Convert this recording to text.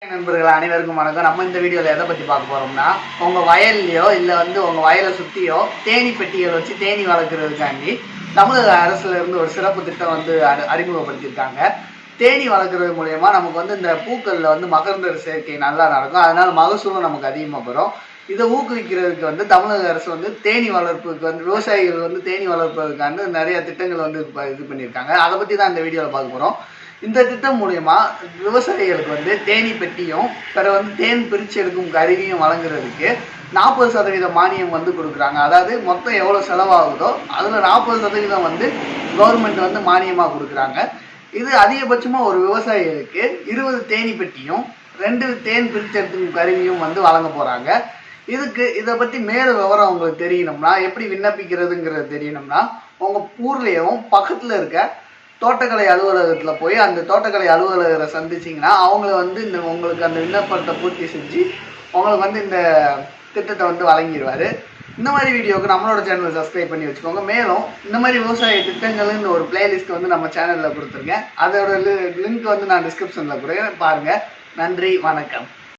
நண்பர்கள் அனைவருக்கும் வணக்கம். நம்ம இந்த வீடியோவில் எதை பற்றி பார்க்க போகிறோம்னா, உங்கள் வயல்லையோ இல்லை உங்கள் வயலை சுற்றியோ தேனி பெட்டிகள் வச்சு தேனி வளர்க்குறதுக்காண்டி தமிழக அரசுலேருந்து ஒரு சிறப்பு திட்டம் அறிமுகப்படுத்தியிருக்காங்க. தேனி வளர்க்குறது மூலயமா நமக்கு இந்த பூக்களில் மகரந்த சேர்க்கை நல்லா நடக்கும். அதனால் மகசூலும் நமக்கு அதிகமாக வரும். இதை ஊக்குவிக்கிறதுக்கு தமிழக அரசு தேனி வளர்ப்புக்கு விவசாயிகள் தேனி வளர்ப்பதற்கான நிறைய திட்டங்கள் இது பண்ணியிருக்காங்க. அதை பற்றி தான் இந்த வீடியோவில் பார்க்க போகிறோம். இந்த திட்டம் மூலயமா விவசாயிகளுக்கு தேனி பெட்டியும் தேன் பிரித்து எடுக்கும் கருவியும் வழங்குறதுக்கு 40% மானியம் கொடுக்குறாங்க. அதாவது மொத்தம் எவ்வளோ செலவாகுதோ அதில் 40% கவர்மெண்ட் மானியமாக கொடுக்குறாங்க. இது அதிகபட்சமாக ஒரு விவசாயிகளுக்கு 20 தேனி பெட்டியும் 2 தேன் பிரித்து எடுக்கும் கருவியும் வழங்க போகிறாங்க. இதை பற்றி மேலும் விவரம் உங்களுக்கு தெரியணும்னா, எப்படி விண்ணப்பிக்கிறதுங்கிறது தெரியணும்னா, உங்கள் ஊர்லேயும் பக்கத்தில் இருக்க தோட்டக்கலை அலுவலகத்தில் போய் அந்த தோட்டக்கலை அலுவலகரை சந்திச்சிங்கன்னா அவங்கள உங்களுக்கு அந்த விண்ணப்பத்தை பூர்த்தி செஞ்சு உங்களுக்கு இந்த திட்டத்தை வழங்கிடுவார். இந்த மாதிரி வீடியோவுக்கு நம்மளோட சேனலை சப்ஸ்கிரைப் பண்ணி வச்சுக்கோங்க. மேலும் இந்த மாதிரி விவசாய திட்டங்கள்னு ஒரு பிளேலிஸ்ட் நம்ம சேனலில் கொடுத்துருக்கேன். அதோட லிங்க் நான் டிஸ்கிரிப்ஷனில் கொடுக்குறேன், பாருங்கள். நன்றி, வணக்கம்.